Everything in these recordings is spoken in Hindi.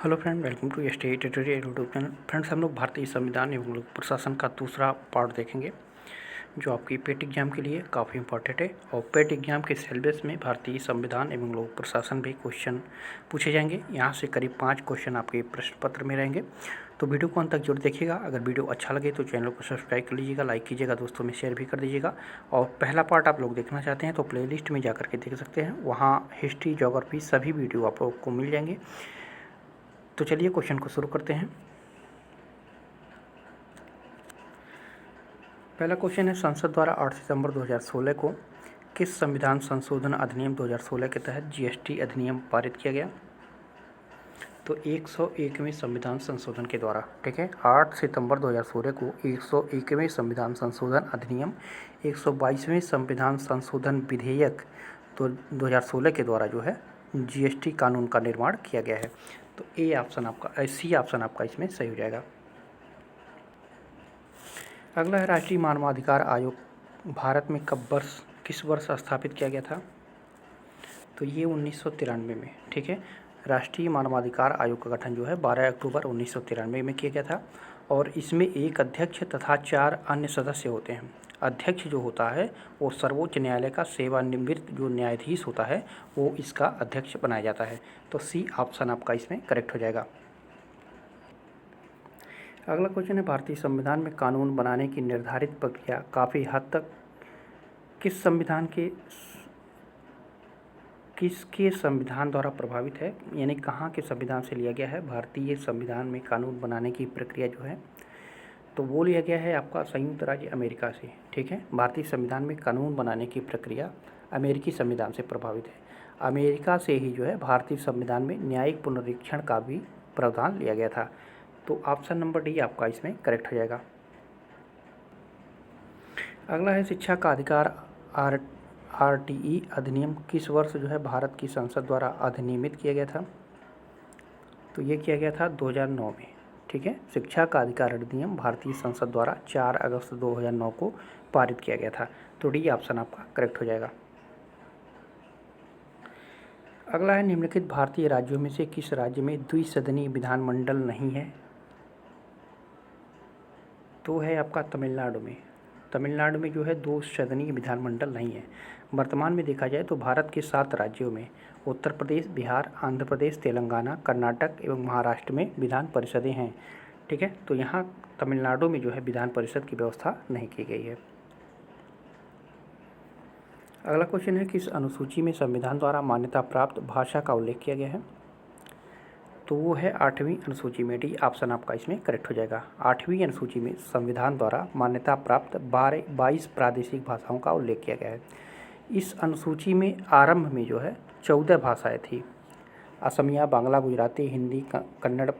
Hello friend, welcome to S T tutorial YouTube channel. Friends, हम लोग भारतीय संविधान एवं लोक प्रशासन का दूसरा पार्ट देखेंगे, जो आपकी पेट एग्जाम के लिए काफ़ी इंपॉर्टेंट है। और पेट एग्जाम के सिलेबस में भारतीय संविधान एवं लोक प्रशासन भी क्वेश्चन पूछे जाएंगे। यहाँ से करीब 5 क्वेश्चन आपके प्रश्न पत्र में रहेंगे, तो वीडियो को अंत तक जरूर देखिएगा। अगर वीडियो अच्छा लगे तो चैनल को सब्सक्राइब कर लीजिएगा, लाइक कीजिएगा, दोस्तों में शेयर भी कर दीजिएगा। और पहला पार्ट आप लोग देखना चाहते हैं तो प्लेलिस्ट में जाकर के देख सकते हैं, वहाँ हिस्ट्री, ज्योग्राफी सभी वीडियो आप लोग को मिल जाएंगे। तो चलिए क्वेश्चन को शुरू करते हैं। पहला क्वेश्चन है, संसद द्वारा 8 सितंबर 2016 को किस संविधान संशोधन अधिनियम 2016 के तहत जीएसटी अधिनियम पारित किया गया? तो 101वें संविधान संशोधन के द्वारा, ठीक है। 8 सितंबर 2016 को 101वें संविधान संशोधन अधिनियम 122वें संविधान संशोधन विधेयक 2016 के द्वारा जो है जीएसटी कानून का निर्माण किया गया है। तो सी ऑप्शन आपका इसमें सही हो जाएगा। अगला है, राष्ट्रीय मानवाधिकार आयोग भारत में किस वर्ष स्थापित किया गया था? तो ये 1993 में, ठीक है। राष्ट्रीय मानवाधिकार आयोग का गठन जो है 12 अक्टूबर 1993 में किया गया था। और इसमें एक अध्यक्ष तथा 4 अन्य सदस्य होते हैं। अध्यक्ष जो होता है वो सर्वोच्च न्यायालय का सेवानिवृत्त जो न्यायाधीश होता है वो इसका अध्यक्ष बनाया जाता है। तो सी ऑप्शन आपका इसमें करेक्ट हो जाएगा। अगला क्वेश्चन है, भारतीय संविधान में कानून बनाने की निर्धारित प्रक्रिया काफ़ी हद तक किसके संविधान द्वारा प्रभावित है, यानी कहाँ के संविधान से लिया गया है? भारतीय संविधान में कानून बनाने की प्रक्रिया जो है तो वो लिया गया है आपका संयुक्त राज्य अमेरिका से, ठीक है। भारतीय संविधान में कानून बनाने की प्रक्रिया अमेरिकी संविधान से प्रभावित है। अमेरिका से ही जो है भारतीय संविधान में न्यायिक पुनरीक्षण का भी प्रावधान लिया गया था। तो ऑप्शन नंबर डी आपका इसमें करेक्ट हो जाएगा। अगला है, शिक्षा का अधिकार आरटीई अधिनियम किस वर्ष जो है भारत की संसद द्वारा अधिनियमित किया गया था? तो ये किया गया था 2009 में, ठीक है। शिक्षा का अधिकार अधिनियम भारतीय संसद द्वारा 4 अगस्त 2009 को पारित किया गया था। तो डी ऑप्शन आपका करेक्ट हो जाएगा। अगला है, निम्नलिखित भारतीय राज्यों में से किस राज्य में द्विसदनीय विधानमंडल नहीं है? तो है आपका तमिलनाडु में। तमिलनाडु में जो है 2 सदनीय विधानमंडल नहीं है। वर्तमान में देखा जाए तो भारत के 7 राज्यों में उत्तर प्रदेश, बिहार, आंध्र प्रदेश, तेलंगाना, कर्नाटक एवं महाराष्ट्र में विधान परिषदें हैं, ठीक है। तो यहाँ तमिलनाडु में जो है विधान परिषद की व्यवस्था नहीं की गई है। अगला क्वेश्चन है, किस अनुसूची में संविधान द्वारा मान्यता प्राप्त भाषा का उल्लेख किया गया है? तो वो है 8वीं अनुसूची में। डी ऑप्शन आपका इसमें करेक्ट हो जाएगा। 8वीं अनुसूची में संविधान द्वारा मान्यता प्राप्त 22 प्रादेशिक भाषाओं का उल्लेख किया गया है। इस अनुसूची में आरंभ में जो है 14 भाषाएं थी। असमिया, बांग्ला, गुजराती, हिंदी, कन्नड़,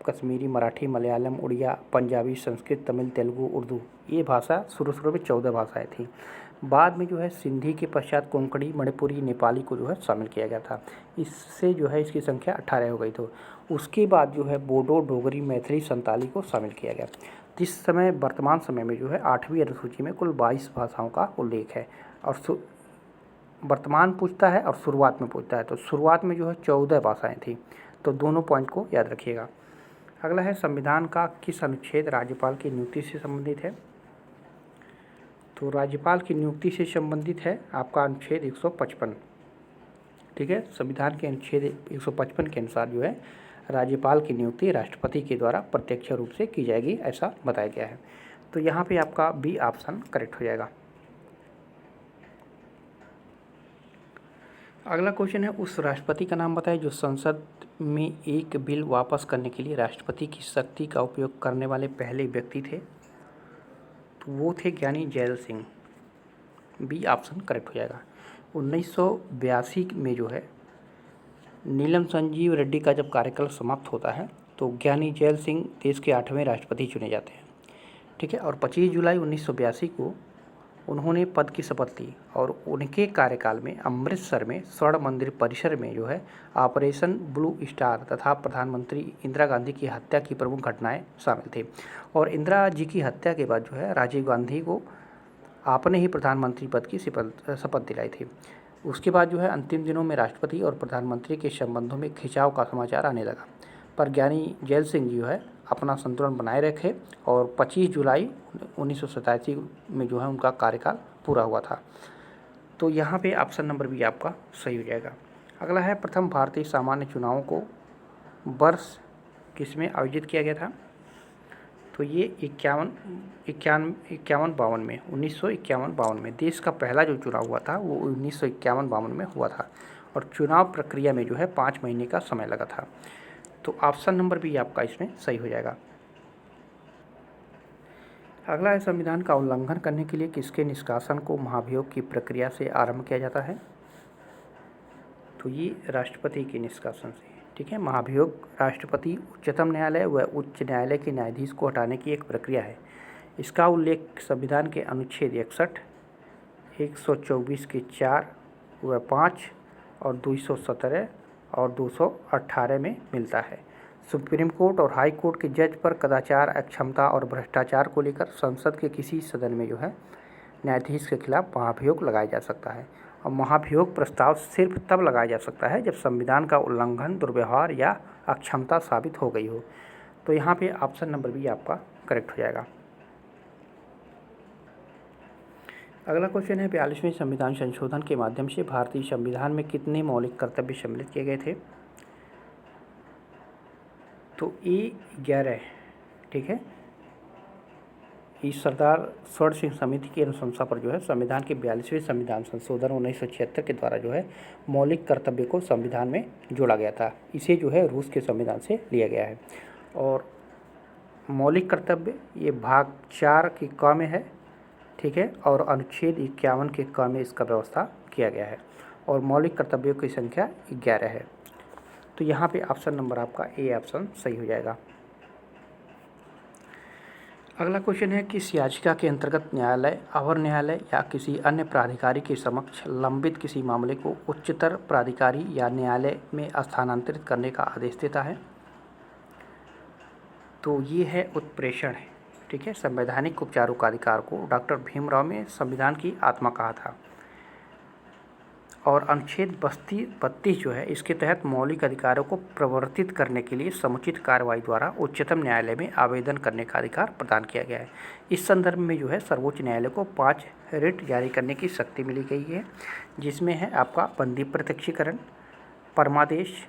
कश्मीरी, मराठी, मलयालम, उड़िया, पंजाबी, संस्कृत, तमिल, तेलुगु, उर्दू, ये भाषा शुरू में 14 भाषाएं थी। बाद में जो है सिंधी के पश्चात कोंकणी, मणिपुरी, नेपाली को जो है शामिल किया गया था। इससे जो है इसकी संख्या 18 हो गई। तो उसके बाद जो है बोडो, डोगरी, मैथिली, संताली को शामिल किया गया। इस समय वर्तमान समय में जो है 8वीं अनुसूची में कुल 22 भाषाओं का उल्लेख है। और वर्तमान पूछता है और शुरुआत में पूछता है, तो शुरुआत में जो है 14 भाषाएँ थी। तो दोनों पॉइंट को याद रखिएगा। अगला है, संविधान का किस अनुच्छेद राज्यपाल की नियुक्ति से संबंधित है? तो राज्यपाल की नियुक्ति से संबंधित है आपका अनुच्छेद 155, ठीक है। संविधान के अनुच्छेद 155 के अनुसार जो है राज्यपाल की नियुक्ति राष्ट्रपति के द्वारा प्रत्यक्ष रूप से की जाएगी, ऐसा बताया गया है। तो यहाँ पे आपका बी ऑप्शन करेक्ट हो जाएगा। अगला क्वेश्चन है, उस राष्ट्रपति का नाम बताएं जो संसद में एक बिल वापस करने के लिए राष्ट्रपति की शक्ति का उपयोग करने वाले पहले व्यक्ति थे। तो वो थे Giani Zail Singh. B option correct हो जाएगा। 1982 में जो है नीलम संजीव रेड्डी का जब कार्यकाल समाप्त होता है तो ज्ञानी जैल सिंह देश के 8वें राष्ट्रपति चुने जाते हैं, ठीक है। और 25 जुलाई 1982 को उन्होंने पद की शपथ ली और उनके कार्यकाल में अमृतसर में स्वर्ण मंदिर परिसर में जो है ऑपरेशन ब्लू स्टार तथा प्रधानमंत्री इंदिरा गांधी की हत्या की प्रमुख घटनाएं शामिल थी। और इंदिरा जी की हत्या के बाद जो है राजीव गांधी को आपने ही प्रधानमंत्री पद की शपथ दिलाई थी। उसके बाद जो है अंतिम दिनों में राष्ट्रपति और प्रधानमंत्री के संबंधों में खिंचाव का समाचार आने लगा। पर ज्ञानी जैल सिंह जो है अपना संतुलन बनाए रखे और 25 जुलाई 1987 में जो है उनका कार्यकाल पूरा हुआ था। तो यहाँ पे ऑप्शन नंबर बी आपका सही हो जाएगा। अगला है प्रथम भारतीय सामान्य चुनावों को वर्ष किसमें आयोजित किया गया था? तो ये 51-52 में 1951-52 में देश का पहला जो चुनाव हुआ था वो 1951-52 में हुआ था और चुनाव प्रक्रिया में जो है 5 महीने का समय लगा था। तो ऑप्शन नंबर बी आपका इसमें सही हो जाएगा। अगला है संविधान का उल्लंघन करने के लिए किसके निष्कासन को महाभियोग की प्रक्रिया से आरंभ किया जाता है? तो ये राष्ट्रपति के निष्कासन से, ठीक है। महाभियोग राष्ट्रपति, उच्चतम न्यायालय व उच्च न्यायालय के न्यायाधीश को हटाने की एक प्रक्रिया है। इसका उल्लेख संविधान के अनुच्छेद 61, 124 के 4 व 5 और 217 और 218 में मिलता है। सुप्रीम कोर्ट और हाई कोर्ट के जज पर कदाचार, अक्षमता और भ्रष्टाचार को लेकर संसद के किसी सदन में जो है न्यायाधीश के खिलाफ महाभियोग लगाया जा सकता है। और महाभियोग प्रस्ताव सिर्फ तब लगाया जा सकता है जब संविधान का उल्लंघन, दुर्व्यवहार या अक्षमता साबित हो गई हो। तो यहाँ पे ऑप्शन नंबर बी आपका करेक्ट हो जाएगा। अगला क्वेश्चन है 42वें संविधान संशोधन के माध्यम से भारतीय संविधान में कितने मौलिक कर्तव्य सम्मिलित किए गए थे? तो ये 11, ठीक है। इस सरदार स्वर्ण सिंह समिति की अनुशंसा पर जो है संविधान के 42वें संविधान संशोधन 1976 के द्वारा जो है मौलिक कर्तव्य को संविधान में जोड़ा गया था। इसे जो है रूस के संविधान से लिया गया है। और मौलिक कर्तव्य ये भाग 4 की क में है, ठीक है, और अनुच्छेद 51 के क में इसका व्यवस्था किया गया है और मौलिक कर्तव्यों की संख्या 11 है। तो यहाँ पे ऑप्शन नंबर आपका ए ऑप्शन सही हो जाएगा। अगला क्वेश्चन है किस याचिका के अंतर्गत न्यायालय, अवर न्यायालय या किसी अन्य प्राधिकारी के समक्ष लंबित किसी मामले को उच्चतर प्राधिकारी या न्यायालय में स्थानांतरित करने का आदेश देता है? तो ये है उत्प्रेषण है, ठीक है। संवैधानिक उपचारों का अधिकार को डॉक्टर भीमराव ने संविधान की आत्मा कहा था और अनुच्छेद 32 जो है इसके तहत मौलिक अधिकारों को प्रवर्तित करने के लिए समुचित कार्रवाई द्वारा उच्चतम न्यायालय में आवेदन करने का अधिकार प्रदान किया गया है। इस संदर्भ में जो है सर्वोच्च न्यायालय को 5 रिट जारी करने की शक्ति मिली गई है, जिसमें है आपका बंदी प्रत्यक्षीकरण, परमादेश,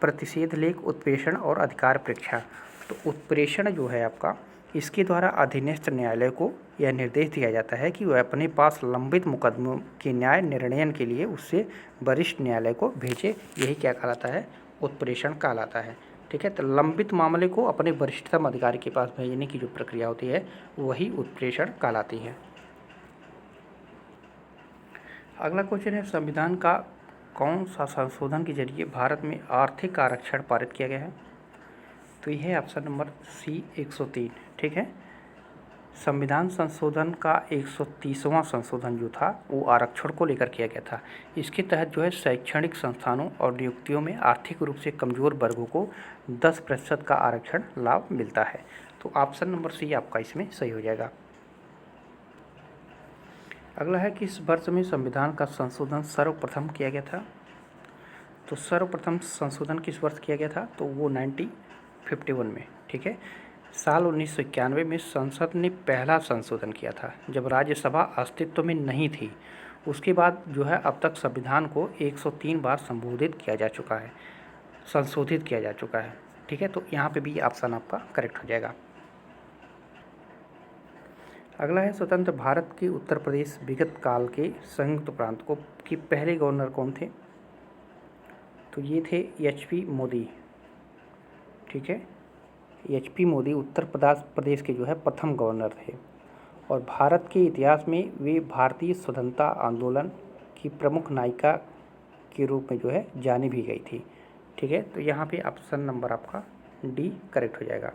प्रतिषेध लेख, उत्प्रेषण और अधिकार परीक्षा। तो उत्प्रेषण जो है आपका, इसके द्वारा अधीनस्थ न्यायालय को यह निर्देश दिया जाता है कि वह अपने पास लंबित मुकदमों के न्याय निर्णयन के लिए उससे वरिष्ठ न्यायालय को भेजे। यही क्या कहलाता है? उत्प्रेषण कहलाता है, ठीक है। तो लंबित मामले को अपने वरिष्ठतम अधिकारी के पास भेजने की जो प्रक्रिया होती है वही उत्प्रेषण कहलाती है। अगला क्वेश्चन है संविधान का कौन सा संशोधन के जरिए भारत में आर्थिक आरक्षण पारित किया गया है? तो यह है ऑप्शन नंबर सी 103, ठीक है। संविधान संशोधन का 130वां संशोधन जो था वो आरक्षण को लेकर किया गया था। इसके तहत जो है शैक्षणिक संस्थानों और नियुक्तियों में आर्थिक रूप से कमज़ोर वर्गों को 10% का आरक्षण लाभ मिलता है। तो ऑप्शन नंबर सी आपका इसमें सही हो जाएगा। अगला है किस वर्ष में संविधान का संशोधन सर्वप्रथम किया गया था? तो सर्वप्रथम संशोधन किस वर्ष किया गया था? तो वो 1951 में, ठीक है। साल 1991 में संसद ने पहला संशोधन किया था जब राज्यसभा अस्तित्व में नहीं थी। उसके बाद जो है अब तक संविधान को 103 बार संशोधित किया जा चुका है, ठीक है। तो यहाँ पे भी ऑप्शन आपका करेक्ट हो जाएगा। अगला है स्वतंत्र भारत के उत्तर प्रदेश विगत काल के संयुक्त प्रांत को की पहले गवर्नर कौन थे? तो ये थे HP मोदी, ठीक है। HP मोदी उत्तर प्रदेश के जो है प्रथम गवर्नर थे और भारत के इतिहास में वे भारतीय स्वतंत्रता आंदोलन की प्रमुख नायिका के रूप में जो है जानी भी गई थी, ठीक है। तो यहाँ पे ऑप्शन नंबर आपका डी करेक्ट हो जाएगा।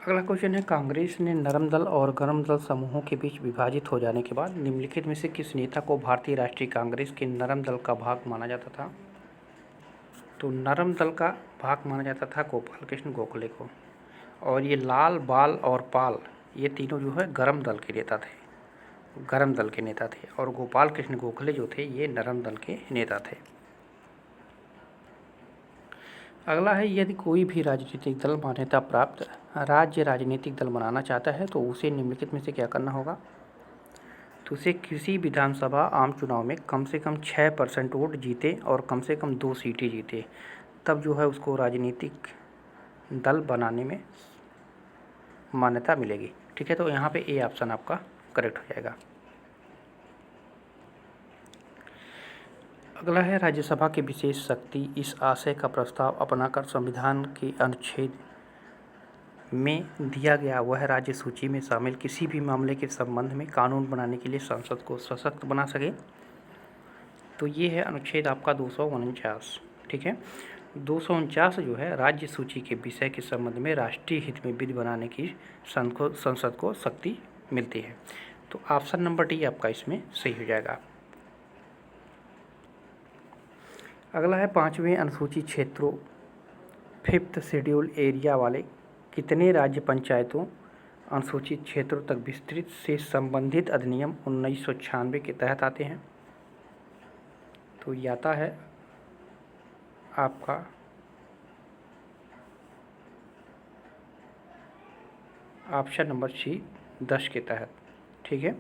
अगला क्वेश्चन है कांग्रेस ने नरम दल और गरम दल समूहों के बीच विभाजित हो जाने के बाद निम्नलिखित में से किस नेता को भारतीय राष्ट्रीय कांग्रेस के नरम दल का भाग माना जाता था? तो नरम दल का भाग माना जाता था गोपाल कृष्ण गोखले को। और ये लाल, बाल और पाल ये तीनों जो है गरम दल के नेता थे गरम दल के नेता थे और गोपाल कृष्ण गोखले जो थे ये नरम दल के नेता थे। अगला है, यदि कोई भी राजनीतिक दल मान्यता प्राप्त राज्य राजनीतिक दल बनाना चाहता है तो उसे निम्नलिखित में से क्या करना होगा? तो उसे किसी विधानसभा आम चुनाव में कम से कम 6% वोट जीते और कम से कम 2 सीटें जीते, तब जो है उसको राजनीतिक दल बनाने में मान्यता मिलेगी। ठीक है, तो यहाँ पे ए ऑप्शन आपका करेक्ट हो जाएगा। अगला है, राज्यसभा की विशेष शक्ति इस आशय का प्रस्ताव अपनाकर संविधान के अनुच्छेद में दिया गया वह राज्य सूची में शामिल किसी भी मामले के संबंध में कानून बनाने के लिए संसद को सशक्त बना सके। तो ये है अनुच्छेद आपका 249। ठीक है, 249 जो है राज्य सूची के विषय के संबंध में राष्ट्रीय हित में विधि बनाने की संसद को शक्ति मिलती है। तो ऑप्शन नंबर डी आपका इसमें सही हो जाएगा। अगला है, 5वें अनुसूची क्षेत्रों 5th शेड्यूल एरिया वाले कितने राज्य पंचायतों अनुसूचित क्षेत्रों तक विस्तृत से संबंधित अधिनियम 1996 के तहत आते हैं? तो ये आता है आपका ऑप्शन नंबर सी 10 के तहत। ठीक है,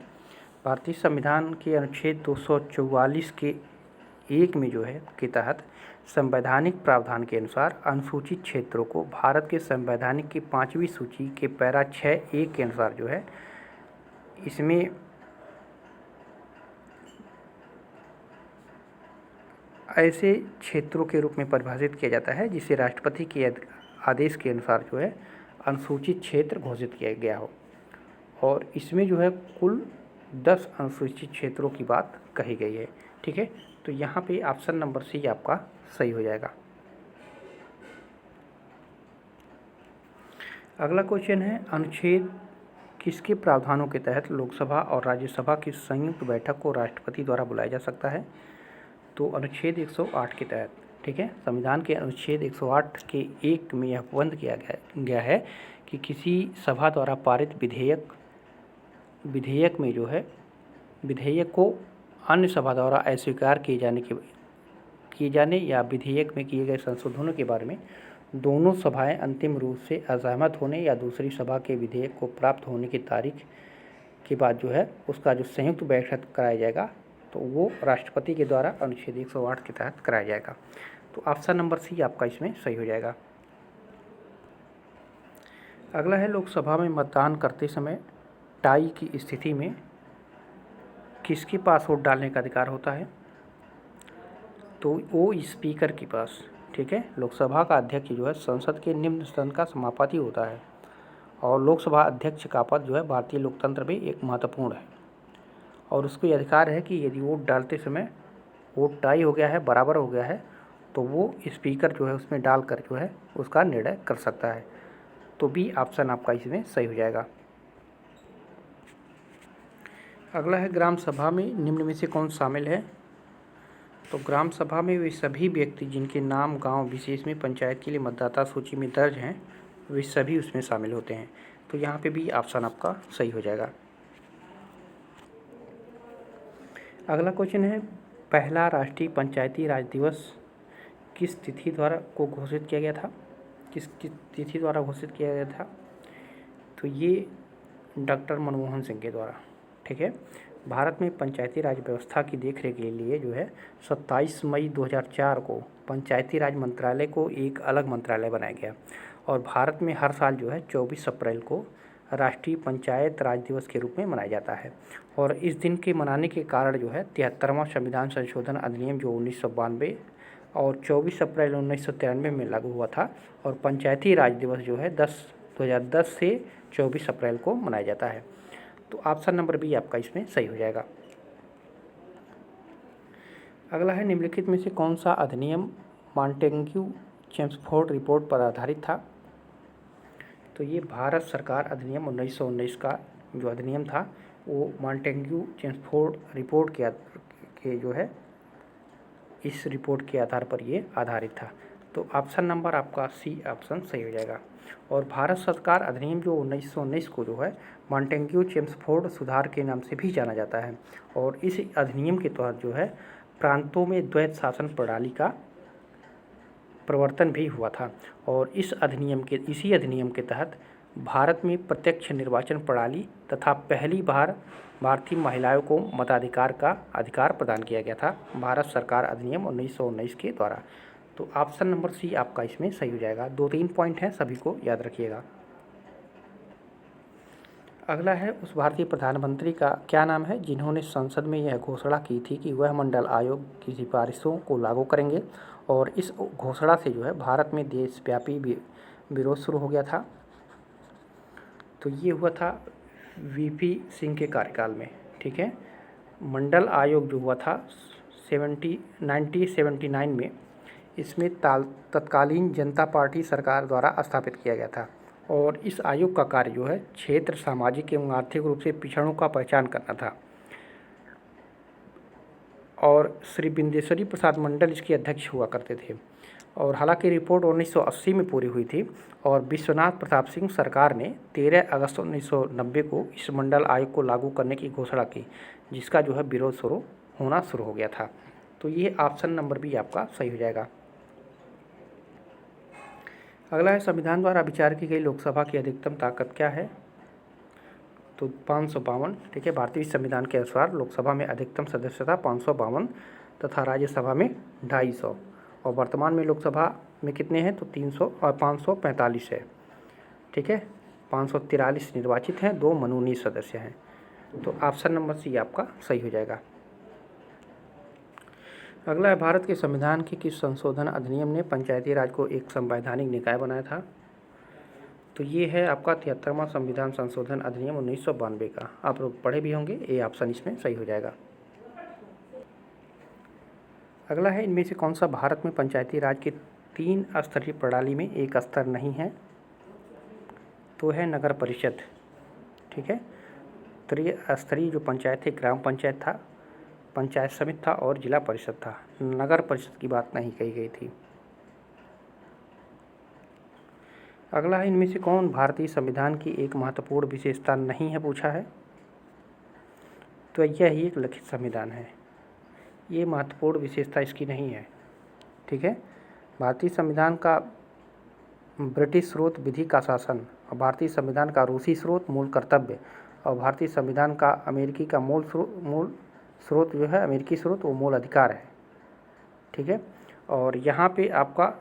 भारतीय संविधान के अनुच्छेद 244 के 1 में जो है के तहत संवैधानिक प्रावधान के अनुसार अनुसूचित क्षेत्रों को भारत के संवैधानिक की 5वीं सूची के पैरा 6(1) के अनुसार जो है इसमें ऐसे क्षेत्रों के रूप में परिभाषित किया जाता है जिसे राष्ट्रपति के आदेश के अनुसार जो है अनुसूचित क्षेत्र घोषित किया गया हो, और इसमें जो है कुल 10 अनुसूचित क्षेत्रों की बात कही गई है। ठीक है, तो यहाँ पे ऑप्शन नंबर सी आपका सही हो जाएगा। अगला क्वेश्चन है, अनुच्छेद किसके प्रावधानों के तहत लोकसभा और राज्यसभा की संयुक्त बैठक को राष्ट्रपति द्वारा बुलाया जा सकता है? तो अनुच्छेद 108 के तहत। ठीक है, संविधान के अनुच्छेद 108 के 1 में यह बंद किया गया है कि किसी सभा द्वारा पारित विधेयक में जो है विधेयक को अन्य सभा द्वारा अस्वीकार किए जाने या विधेयक में किए गए संशोधनों के बारे में दोनों सभाएं अंतिम रूप से असहमत होने या दूसरी सभा के विधेयक को प्राप्त होने की तारीख के बाद जो है उसका जो संयुक्त बैठक कराया जाएगा तो वो राष्ट्रपति के द्वारा अनुच्छेद 108 के तहत कराया जाएगा। तो ऑप्शन नंबर सी आपका इसमें सही हो जाएगा। अगला है, लोकसभा में मतदान करते समय टाई की स्थिति में किसके पास वोट डालने का अधिकार होता है? तो वो स्पीकर के पास। ठीक है, लोकसभा का अध्यक्ष जो है संसद के निम्न सदन का सभापति होता है और लोकसभा अध्यक्ष का पद जो है भारतीय लोकतंत्र में एक महत्वपूर्ण है, और उसको ये अधिकार है कि यदि वोट डालते समय वोट टाई हो गया है, बराबर हो गया है, तो वो स्पीकर जो है उसमें डालकर जो है उसका निर्णय कर सकता है। तो बी ऑप्शन आपका इसमें सही हो जाएगा। अगला है, ग्राम सभा में निम्न में से कौन शामिल है? तो ग्राम सभा में वे सभी व्यक्ति जिनके नाम गांव विशेष में पंचायत के लिए मतदाता सूची में दर्ज हैं वे सभी उसमें शामिल होते हैं। तो यहाँ पे भी ऑप्शन आपका सही हो जाएगा। अगला क्वेश्चन है, पहला राष्ट्रीय पंचायती राज दिवस किस तिथि द्वारा को घोषित किया गया था? किस तिथि द्वारा घोषित किया गया था? तो ये डॉक्टर मनमोहन सिंह के द्वारा। ठीक है, भारत में पंचायती राज व्यवस्था की देखरेख के लिए जो है 27 मई 2004 को पंचायती राज मंत्रालय को एक अलग मंत्रालय बनाया गया, और भारत में हर साल जो है 24 अप्रैल को राष्ट्रीय पंचायत राज दिवस के रूप में मनाया जाता है। और इस दिन के मनाने के कारण जो है 73वां संविधान संशोधन अधिनियम जो 1992 और 24 अप्रैल 1993 में लागू हुआ था, और पंचायती राज दिवस जो है 2010 से 24 अप्रैल को मनाया जाता है। तो ऑप्शन नंबर बी आपका इसमें सही हो जाएगा। अगला है, निम्नलिखित में से कौन सा अधिनियम मॉन्टेग्यू चेम्सफोर्ड रिपोर्ट पर आधारित था? तो ये भारत सरकार अधिनियम 1919 का जो अधिनियम था वो मॉन्टेग्यू चेम्सफोर्ड रिपोर्ट के जो है इस रिपोर्ट के आधार पर ये आधारित था। तो ऑप्शन नंबर आपका सी ऑप्शन सही हो जाएगा। और भारत सरकार अधिनियम जो 1919 को जो है मॉन्टेग्यू चेम्सफोर्ड सुधार के नाम से भी जाना जाता है। और इस अधिनियम के तहत जो है प्रांतों में द्वैत शासन प्रणाली का प्रवर्तन भी हुआ था। और इसी अधिनियम के तहत भारत में प्रत्यक्ष निर्वाचन प्रणाली तथा पहली बार भारतीय महिलाओं को मताधिकार का अधिकार प्रदान किया गया था भारत सरकार अधिनियम 1919 के द्वारा। तो ऑप्शन नंबर सी आपका इसमें सही हो जाएगा। 2-3 पॉइंट हैं, सभी को याद रखिएगा। अगला है उस भारतीय प्रधानमंत्री का क्या नाम है जिन्होंने संसद में यह घोषणा की थी कि वह मंडल आयोग की सिफारिशों को लागू करेंगे। और इस घोषणा से जो है भारत में देशव्यापी विरोध शुरू हो गया था। तो ये हुआ था वीपी सिंह के कार्यकाल में। ठीक है, मंडल आयोग जो हुआ था 1979 में, इसमें तत्कालीन जनता पार्टी सरकार द्वारा स्थापित किया गया था। और इस आयोग का कार्य जो है क्षेत्र, सामाजिक एवं आर्थिक रूप से पिछड़ों का पहचान करना था। और श्री बिंदेश्वरी प्रसाद मंडल इसके अध्यक्ष हुआ करते थे। और हालांकि रिपोर्ट 1980 में पूरी हुई थी। और विश्वनाथ प्रताप सिंह सरकार ने 13 अगस्त 1990 को इस मंडल आयोग को लागू करने की घोषणा की, जिसका जो है विरोध होना शुरू हो गया था। तो ये ऑप्शन नंबर भी आपका सही हो जाएगा। अगला है संविधान द्वारा विचार की गई लोकसभा की अधिकतम ताकत क्या है। तो 552। ठीक है, भारतीय संविधान के अनुसार लोकसभा में अधिकतम सदस्यता 552 तथा राज्यसभा में 250। और वर्तमान में लोकसभा में कितने हैं तो 300 और 545 है। ठीक है, 543 निर्वाचित हैं, 2 मनोनीत सदस्य हैं। तो ऑप्शन नंबर सी आपका सही हो जाएगा। अगला है भारत के संविधान के किस संशोधन अधिनियम ने पंचायती राज को एक संवैधानिक निकाय बनाया था। तो ये है आपका 73वां संविधान संशोधन अधिनियम 1992 का। आप लोग पढ़े भी होंगे, ये ऑप्शन इसमें सही हो जाएगा। अगला है इनमें से कौन सा भारत में पंचायती राज के 3 स्तरीय प्रणाली में एक स्तर नहीं है। तो है नगर परिषद। ठीक है, त्रिस्तरीय जो पंचायत है ग्राम पंचायत था, पंचायत समिति था और जिला परिषद था। नगर परिषद की बात नहीं कही गई थी। अगला है इनमें से कौन भारतीय संविधान की एक महत्वपूर्ण विशेषता नहीं है पूछा है। तो यह एक लिखित संविधान है, ये महत्वपूर्ण विशेषता इसकी नहीं है। ठीक है, भारतीय संविधान का ब्रिटिश स्रोत विधि का शासन, और भारतीय संविधान का रूसी स्रोत मूल कर्तव्य, और भारतीय संविधान का अमेरिकी का मूल स्रोत जो है अमेरिकी स्रोत वो मूल अधिकार है। ठीक है, और यहाँ पे आपका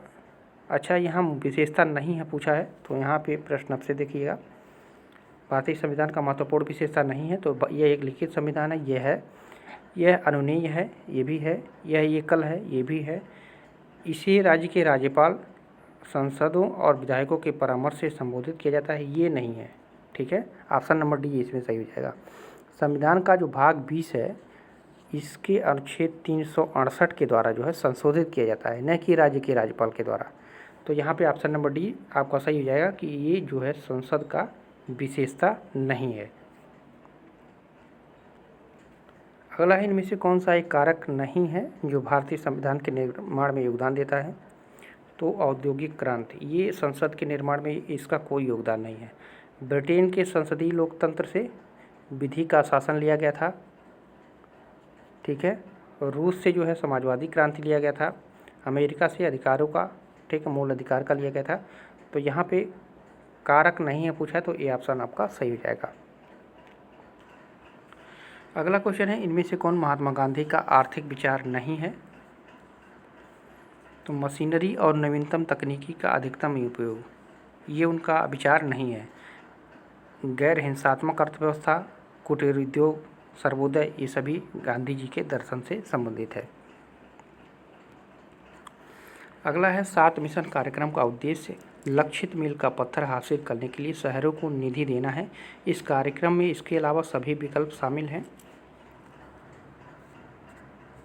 यहाँ विशेषता नहीं है पूछा है। तो यहाँ पे प्रश्न आपसे देखिएगा, भारतीय संविधान का महत्वपूर्ण विशेषता नहीं है। तो यह एक लिखित संविधान है, यह अनुनीय है, ये भी है, यह एकल है, ये भी है। इसे राज्य के राज्यपाल, सांसदों और विधायकों के परामर्श से संबोधित किया जाता है, ये नहीं है। ठीक है, ऑप्शन नंबर डी इसमें सही हो जाएगा। संविधान का जो भाग 20 है, इसके अनुच्छेद 368 के द्वारा जो है संशोधित किया जाता है, न कि राज्य के राज्यपाल के द्वारा। तो यहाँ पे ऑप्शन नंबर डी आपका सही हो जाएगा कि ये जो है संसद का विशेषता नहीं है। अगला है इनमें से कौन सा एक कारक नहीं है जो भारतीय संविधान के निर्माण में योगदान देता है। तो औद्योगिक क्रांति, ये संसद के निर्माण में इसका कोई योगदान नहीं है। ब्रिटेन के संसदीय लोकतंत्र से विधि का शासन लिया गया था। ठीक है, और रूस से जो है समाजवादी क्रांति लिया गया था। अमेरिका से अधिकारों का, ठीक है, मूल अधिकार का लिया गया था। तो यहाँ पे कारक नहीं है पूछा, तो ये ऑप्शन आपका सही हो जाएगा। अगला क्वेश्चन है इनमें से कौन महात्मा गांधी का आर्थिक विचार नहीं है। तो मशीनरी और नवीनतम तकनीकी का अधिकतम उपयोग, ये उनका विचार नहीं है। गैर हिंसात्मक अर्थव्यवस्था, कुटीर उद्योग, सर्वोदय, ये सभी गांधी जी के दर्शन से संबंधित है। अगला है 7 मिशन कार्यक्रम का उद्देश्य लक्षित मील का पत्थर हासिल करने के लिए शहरों को निधि देना है। इस कार्यक्रम में इसके अलावा सभी विकल्प शामिल हैं।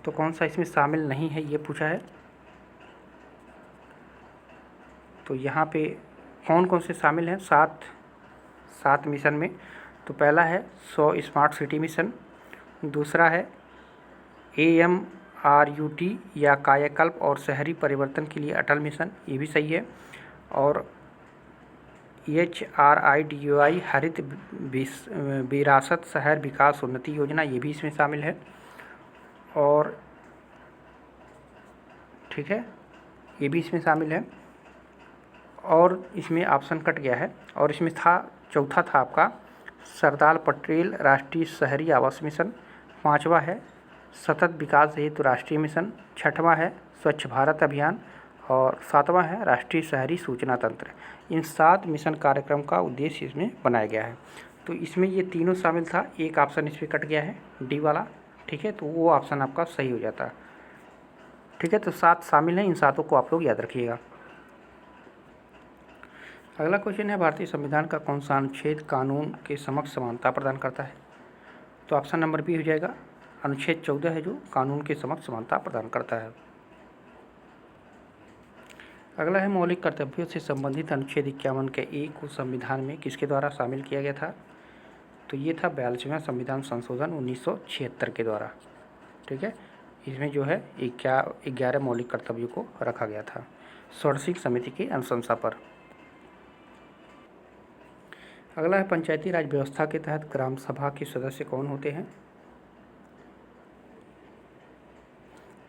तो कौन सा इसमें शामिल नहीं है ये पूछा है। तो यहाँ पे कौन कौन से शामिल हैं 7 मिशन में। तो पहला है 100 स्मार्ट सिटी मिशन, दूसरा है RUT या कायाकल्प और शहरी परिवर्तन के लिए अटल मिशन, ये भी सही है। और HRIDUI हरित विरासत शहर विकास उन्नति योजना, ये भी इसमें शामिल है। और ठीक है, ये भी इसमें शामिल है। और इसमें ऑप्शन कट गया है। और इसमें चौथा था आपका सरदार पटेल राष्ट्रीय शहरी आवास मिशन, 5वां है सतत विकास हेतु राष्ट्रीय मिशन, 6वां है स्वच्छ भारत अभियान और 7वां है राष्ट्रीय शहरी सूचना तंत्र। इन 7 मिशन कार्यक्रम का उद्देश्य इसमें बनाया गया है। तो इसमें ये तीनों शामिल था, एक ऑप्शन इसमें कट गया है डी वाला, ठीक है, तो वो ऑप्शन आपका सही हो जाता है। ठीक है, तो 7 शामिल हैं, इन 7 को आप लोग याद रखिएगा। अगला क्वेश्चन है, भारतीय संविधान का कौन सा अनुच्छेद कानून के समक्ष समानता प्रदान करता है? तो ऑप्शन नंबर बी हो जाएगा, अनुच्छेद 14 है जो कानून के समक्ष समानता प्रदान करता है। अगला है, मौलिक कर्तव्यों से संबंधित अनुच्छेद 51 के ए को संविधान में किसके द्वारा शामिल किया गया था? तो ये था 42वां संविधान संशोधन 1976 के द्वारा। ठीक है, इसमें जो है 11 मौलिक कर्तव्यों को रखा गया था षोडशी समिति की अनुशंसा पर। अगला है, पंचायती राज व्यवस्था के तहत ग्राम सभा के सदस्य कौन होते हैं?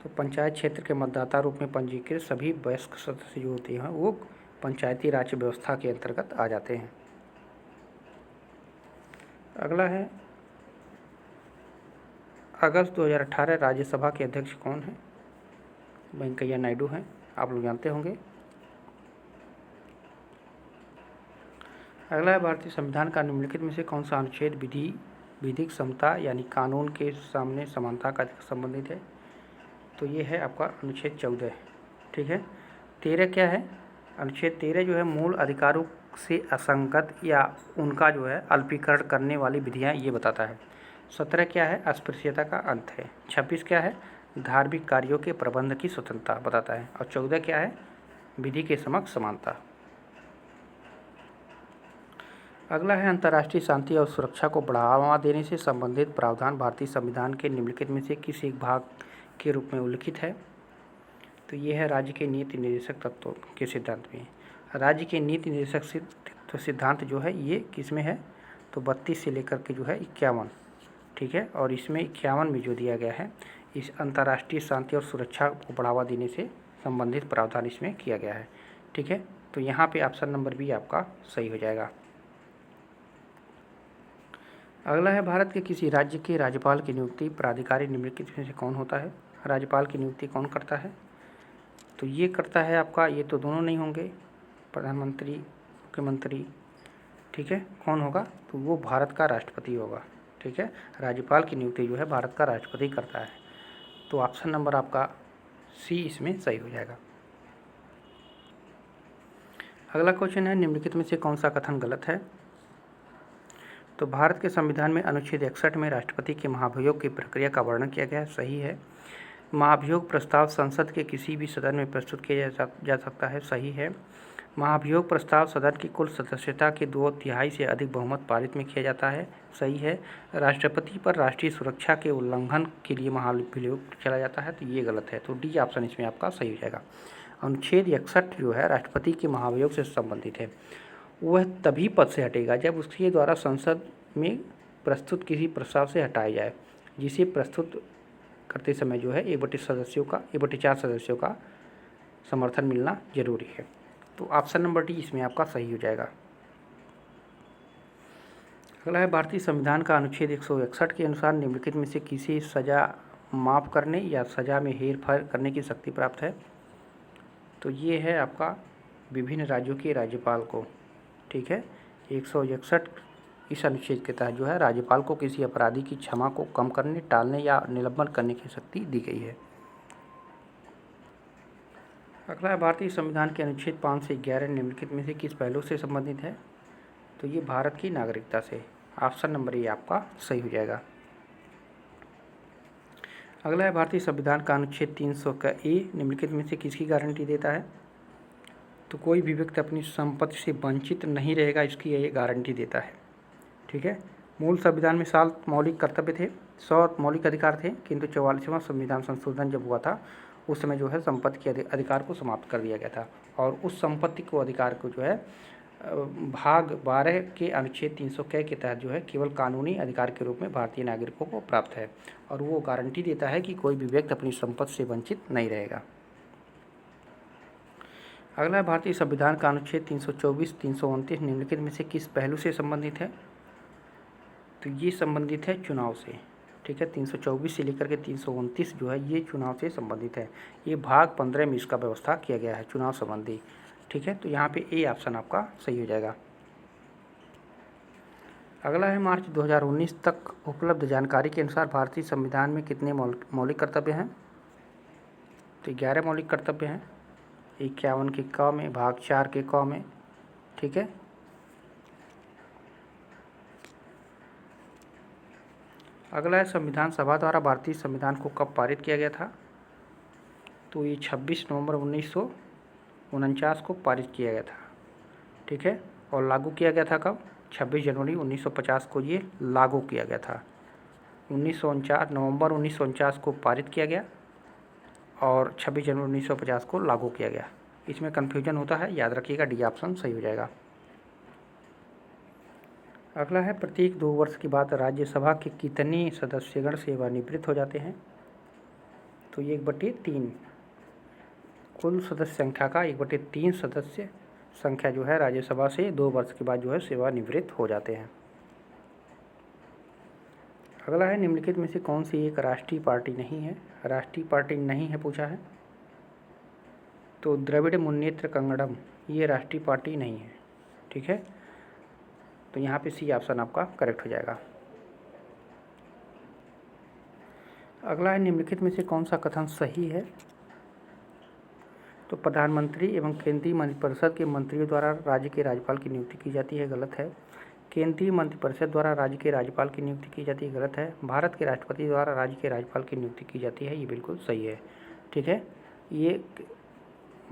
तो पंचायत क्षेत्र के मतदाता रूप में पंजीकृत सभी वयस्क सदस्य जो होते हैं वो पंचायती राज व्यवस्था के अंतर्गत आ जाते हैं। अगला है, अगस्त 2018 राज्यसभा के अध्यक्ष कौन है? वेंकैया नायडू हैं, आप लोग जानते होंगे। अगला है, भारतीय संविधान का निम्नलिखित में से कौन सा अनुच्छेद विधिक समता यानी कानून के सामने समानता का संबंधित है? तो ये है आपका अनुच्छेद 14। ठीक है, 13 क्या है? अनुच्छेद 13 जो है मूल अधिकारों से असंगत या उनका जो है अल्पीकरण करने वाली विधियाँ ये बताता है। 17 क्या है? अस्पृश्यता का अंत है। 26 क्या है? धार्मिक कार्यों के प्रबंध की स्वतंत्रता बताता है। और 14 क्या है? विधि के समक्ष समानता। अगला है, अंतर्राष्ट्रीय शांति और सुरक्षा को बढ़ावा देने से संबंधित प्रावधान भारतीय संविधान के निम्नलिखित में से किस एक भाग के रूप में उल्लिखित है? तो ये है राज्य के नीति निर्देशक तत्वों के सिद्धांत में। राज्य के नीति निर्देशक सिद्धांत जो है ये किस में है? तो 32 से लेकर के जो है 51। ठीक है, और इसमें 51 में जो दिया गया है इस अंतर्राष्ट्रीय शांति और सुरक्षा को बढ़ावा देने से संबंधित प्रावधान इसमें किया गया है। ठीक है, तो यहाँ पे ऑप्शन नंबर बी आपका सही हो जाएगा। अगला है, भारत के किसी राज्य के राज्यपाल की नियुक्ति प्राधिकारी निम्नलिखित में से कौन होता है? राज्यपाल की नियुक्ति कौन करता है? तो ये करता है आपका, ये तो दोनों नहीं होंगे, प्रधानमंत्री, मुख्यमंत्री। ठीक है, कौन होगा? तो वो भारत का राष्ट्रपति होगा। ठीक है, राज्यपाल की नियुक्ति जो है भारत का राष्ट्रपति करता है। तो ऑप्शन नंबर आपका सी इसमें सही हो जाएगा। अगला क्वेश्चन है, निम्नलिखित में से कौन सा कथन गलत है? तो भारत के संविधान में अनुच्छेद 61 में राष्ट्रपति के महाभियोग की प्रक्रिया का वर्णन किया गया है, सही है। महाभियोग प्रस्ताव संसद के किसी भी सदन में प्रस्तुत किया जा सकता है, सही है। महाभियोग प्रस्ताव सदन की कुल सदस्यता के 2/3 से अधिक बहुमत पारित में किया जाता है, सही है। राष्ट्रपति पर राष्ट्रीय सुरक्षा के उल्लंघन के लिए महाभियोग चला जाता है, तो ये गलत है। तो डी ऑप्शन इसमें आपका सही हो जाएगा। अनुच्छेद 61 जो है राष्ट्रपति के महाभियोग से संबंधित है। वह तभी पद से हटेगा जब उसके द्वारा संसद में प्रस्तुत किसी प्रस्ताव से हटाया जाए, जिसे प्रस्तुत करते समय जो है 1/4 सदस्यों का समर्थन मिलना जरूरी है। तो ऑप्शन नंबर डी इसमें आपका सही हो जाएगा। अगला है, भारतीय संविधान का अनुच्छेद 161 के अनुसार निम्नलिखित में से किसी सजा माफ़ करने या सजा में हेर फेर करने की शक्ति प्राप्त है? तो ये है आपका विभिन्न राज्यों के राज्यपाल को। ठीक है, 161 इस अनुच्छेद के तहत जो है राज्यपाल को किसी अपराधी की क्षमा को कम करने, टालने या निलंबन करने की शक्ति दी गई है। अगला है, भारतीय संविधान के अनुच्छेद 5 से 11 निम्नलिखित में से किस पहलू से संबंधित है? तो ये भारत की नागरिकता से। ऑप्शन नंबर ए आपका सही हो जाएगा। अगला है, भारतीय संविधान का अनुच्छेद 300 का ए निम्नलिखित में से किसकी गारंटी देता है? तो कोई भी व्यक्ति अपनी संपत्ति से वंचित नहीं रहेगा, इसकी ये गारंटी देता है। ठीक है, मूल संविधान में 7 मौलिक कर्तव्य थे, 100 मौलिक अधिकार थे, किंतु 44वां संविधान संशोधन जब हुआ था उस समय जो है संपत्ति के अधिकार को समाप्त कर दिया गया था और उस संपत्ति को अधिकार को जो है भाग 12 के अनुच्छेद 300 के तहत जो है केवल कानूनी अधिकार के रूप में भारतीय नागरिकों को प्राप्त है और वो गारंटी देता है कि कोई भी व्यक्ति अपनी संपत्ति से वंचित नहीं रहेगा। अगला है भारतीय संविधान का अनुच्छेद 324, 329 निम्नलिखित में से किस पहलू से संबंधित है? तो ये संबंधित है चुनाव से। ठीक है, 324 से लेकर के 329 जो है ये चुनाव से संबंधित है। ये भाग 15 में इसका व्यवस्था किया गया है चुनाव संबंधी। ठीक है, तो यहाँ पे ए ऑप्शन आपका सही हो जाएगा। अगला है मार्च 2019 तक उपलब्ध जानकारी के अनुसार भारतीय संविधान में कितने मौलिक कर्तव्य हैं? तो 11 मौलिक कर्तव्य हैं। 51 के क में, भाग 4 के क में। ठीक है, अगला है संविधान सभा द्वारा भारतीय संविधान को कब पारित किया गया था? तो ये 26 नवंबर 1949 को पारित किया गया था। ठीक है, और लागू किया गया था कब? 26 जनवरी 1950 को ये लागू किया गया था। 1949 नवंबर 1949 को पारित किया गया और 26 जनवरी 1950 को लागू किया गया। इसमें कन्फ्यूजन होता है, याद रखिएगा डी ऑप्शन सही हो जाएगा। अगला है प्रत्येक 2 वर्ष के बाद राज्यसभा के कितने सदस्यगण सेवानिवृत्त हो जाते हैं? तो ये 1/3 कुल सदस्य संख्या का 1/3 सदस्य संख्या जो है राज्यसभा से 2 वर्ष के बाद जो है सेवानिवृत्त हो जाते हैं। अगला है निम्नलिखित में से कौन सी एक राष्ट्रीय पार्टी नहीं है? राष्ट्रीय पार्टी नहीं है पूछा है, तो द्रविड़ मुन्नेत्र कन्गड़म ये राष्ट्रीय पार्टी नहीं है। ठीक है, तो यहाँ पे सी ऑप्शन आपका करेक्ट हो जाएगा। अगला है निम्नलिखित में से कौन सा कथन सही है? तो प्रधानमंत्री एवं केंद्रीय मंत्रिपरिषद के मंत्रियों द्वारा राज्य के राज्यपाल की नियुक्ति की जाती है, गलत है। केंद्रीय मंत्रिपरिषद द्वारा राज्य के राज्यपाल की नियुक्ति की जाती है, गलत है। भारत के राष्ट्रपति द्वारा राज्य के राज्यपाल की नियुक्ति की जाती है, ये बिल्कुल सही है। ठीक है, ये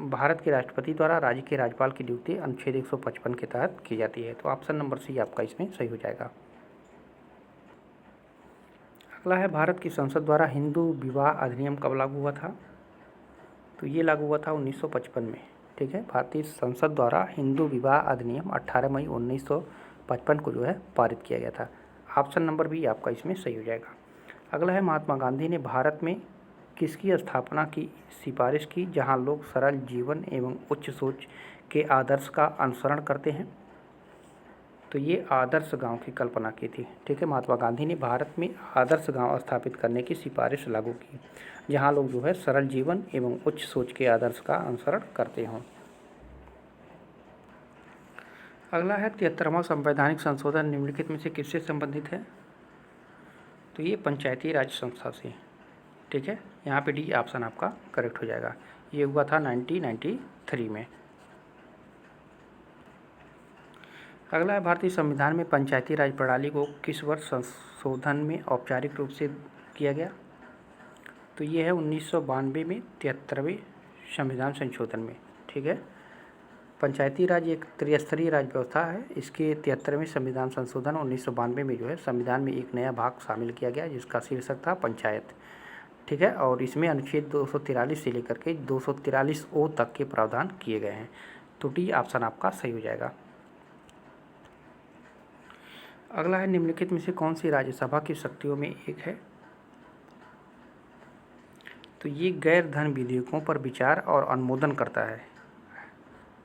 भारत के राष्ट्रपति द्वारा राज्य के राज्यपाल की नियुक्ति अनुच्छेद 155 के तहत की जाती है, तो ऑप्शन नंबर सी आपका इसमें सही हो जाएगा। अगला है भारत की संसद द्वारा हिंदू विवाह अधिनियम कब लागू हुआ था? तो ये लागू हुआ था 1955 में। ठीक है, भारतीय संसद द्वारा हिंदू विवाह अधिनियम 18 मई 1955 को जो है पारित किया गया था। ऑप्शन नंबर बी आपका इसमें सही हो जाएगा। अगला है महात्मा गांधी ने भारत में किसकी स्थापना की सिफारिश की जहां लोग सरल जीवन एवं उच्च सोच के आदर्श का अनुसरण करते हैं? तो ये आदर्श गांव की कल्पना की थी। ठीक है, महात्मा गांधी ने भारत में आदर्श गांव स्थापित करने की सिफारिश लागू की जहां लोग जो है सरल जीवन एवं उच्च सोच के आदर्श का अनुसरण करते हों। अगला है 73वां संवैधानिक संशोधन निम्नलिखित में से किससे संबंधित है? तो ये पंचायती राज संस्था से। ठीक है, यहाँ पे डी ऑप्शन आपका करेक्ट हो जाएगा। ये हुआ था 1993 में। अगला है भारतीय संविधान में पंचायती राज प्रणाली को किस वर्ष संशोधन में औपचारिक रूप से किया गया? तो ये है 1992 में 73वें संविधान संशोधन में। ठीक है, पंचायती राज एक त्रिस्तरीय राज व्यवस्था है। इसके 73वें संविधान संशोधन 1992 में जो है संविधान में एक नया भाग शामिल किया गया जिसका शीर्षक था पंचायत। ठीक है, और इसमें अनुच्छेद 243 से लेकर के 243 ओ तक के प्रावधान किए गए हैं, तो डी ऑप्शन आपका सही हो जाएगा। अगला है निम्नलिखित में से कौन सी राज्यसभा की शक्तियों में एक है? तो ये गैर धन विधेयकों पर विचार और अनुमोदन करता है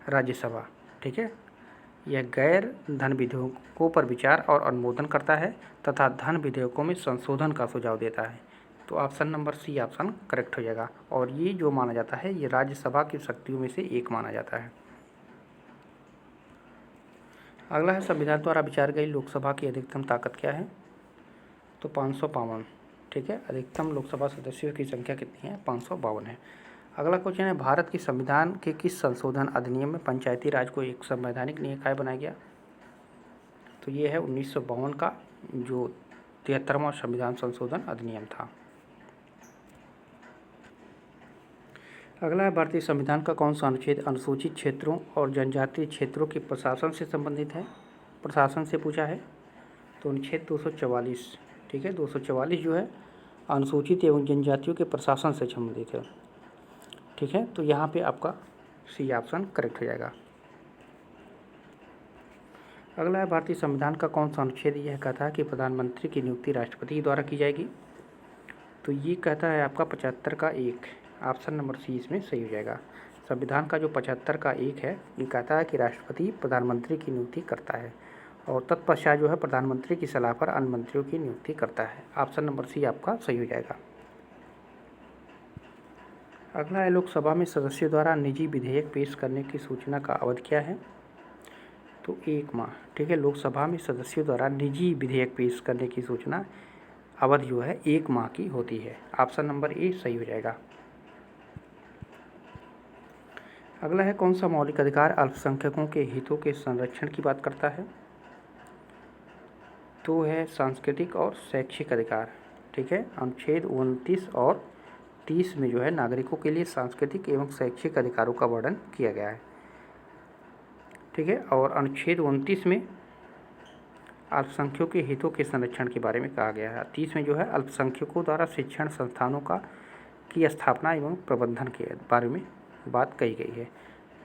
राज्यसभा। ठीक है, यह गैर धन विधेयकों पर विचार और अनुमोदन करता है तथा धन विधेयकों में संशोधन का सुझाव देता है, तो option number C option correct हो जाएगा। और ये जो माना जाता है ये राज्यसभा की शक्तियों में से एक माना जाता है। अगला है संविधान द्वारा विचार गई लोकसभा की अधिकतम ताकत क्या है? तो 552। ठीक है, अधिकतम लोकसभा सदस्यों की संख्या कितनी है? 552 है। अगला क्वेश्चन है भारत के संविधान के किस संशोधन अधिनियम में पंचायती राज को एक संवैधानिक निकाय बनाया गया? तो ये है 1952 का जो 73वां संविधान संशोधन अधिनियम था। अगला है भारतीय संविधान का कौन सा अनुच्छेद अनुसूचित क्षेत्रों और जनजातीय क्षेत्रों के प्रशासन से संबंधित है? प्रशासन से पूछा है, तो अनुच्छेद 244 ठीक है। 244 जो है अनुसूचित एवं जनजातियों के प्रशासन से संबंधित है। ठीक है, तो यहाँ पे आपका सी ऑप्शन करेक्ट हो जाएगा। अगला है भारतीय संविधान का कौन सा अनुच्छेद यह कहता है कि प्रधानमंत्री की नियुक्ति राष्ट्रपति द्वारा की जाएगी। तो ये कहता है आपका 75 का 1, ऑप्शन नंबर सी इसमें सही हो जाएगा। संविधान का जो 75 का 1 है ये कहता है कि राष्ट्रपति प्रधानमंत्री की नियुक्ति करता है और तत्पश्चात जो है प्रधानमंत्री की सलाह पर अन्य मंत्रियों की नियुक्ति करता है। ऑप्शन नंबर सी आपका सही हो जाएगा। अगला है लोकसभा में सदस्यों द्वारा निजी विधेयक पेश करने की सूचना का अवधि क्या है। तो 1 माह। ठीक है, लोकसभा में सदस्यों द्वारा निजी विधेयक पेश करने की सूचना अवधि जो है 1 माह की होती है। ऑप्शन नंबर ए सही हो जाएगा। अगला है कौन सा मौलिक अधिकार अल्पसंख्यकों के हितों के संरक्षण की बात करता है। तो है सांस्कृतिक और शैक्षिक अधिकार। ठीक है, अनुच्छेद 29 और 30 में जो है नागरिकों के लिए सांस्कृतिक एवं शैक्षिक अधिकारों का वर्णन किया गया है। ठीक है, और अनुच्छेद 29 में अल्पसंख्यकों के हितों के संरक्षण के बारे में कहा गया है। 30 में जो है अल्पसंख्यकों द्वारा शिक्षण संस्थानों की स्थापना एवं प्रबंधन के बारे में बात कही गई है।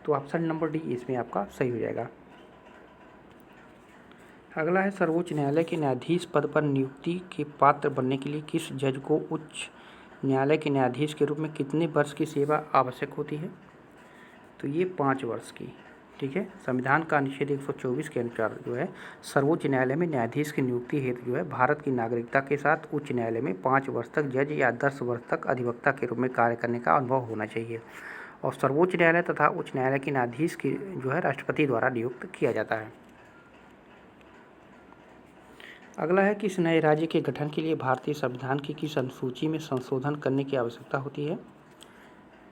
तो ऑप्शन नंबर डी इसमें आपका सही हो जाएगा। अगला है सर्वोच्च न्यायालय के न्यायाधीश पद पर नियुक्ति के पात्र बनने के लिए किस जज को उच्च न्यायालय के न्यायाधीश के रूप में कितने वर्ष की सेवा आवश्यक होती है। तो ये 5 वर्ष की। ठीक है, संविधान का अनुच्छेद 124 के अनुसार जो है सर्वोच्च न्यायालय में न्यायाधीश की नियुक्ति हेतु जो है भारत की नागरिकता के साथ उच्च न्यायालय में 5 वर्ष तक जज या 10 वर्ष तक अधिवक्ता के रूप में कार्य करने का अनुभव होना चाहिए। और सर्वोच्च न्यायालय तथा उच्च न्यायालय के न्यायाधीश की जो है राष्ट्रपति द्वारा नियुक्त किया जाता है। अगला है किस नए राज्य के गठन के लिए भारतीय संविधान की किस अनुसूची में संशोधन करने की आवश्यकता होती है।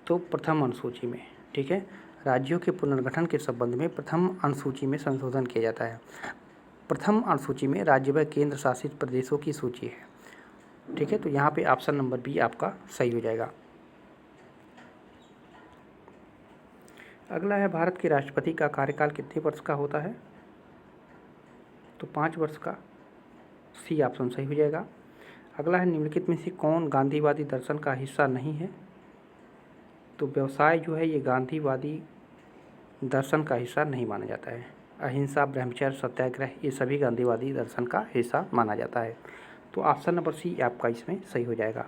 तो प्रथम अनुसूची में। ठीक है, राज्यों के पुनर्गठन के संबंध में प्रथम अनुसूची में संशोधन किया जाता है। प्रथम अनुसूची में राज्य व केंद्र शासित प्रदेशों की सूची है। ठीक है, तो यहाँ पे ऑप्शन नंबर बी आपका सही हो जाएगा। अगला है भारत के राष्ट्रपति का कार्यकाल कितने वर्ष का होता है। तो 5 वर्ष का, सी ऑप्शन सही हो जाएगा। अगला है निम्नलिखित में से कौन गांधीवादी दर्शन का हिस्सा नहीं है। तो व्यवसाय जो है ये गांधीवादी दर्शन का हिस्सा नहीं माना जाता है। अहिंसा, ब्रह्मचर्य, सत्याग्रह ये सभी गांधीवादी दर्शन का हिस्सा माना जाता है। तो ऑप्शन नंबर सी आपका इसमें सही हो जाएगा।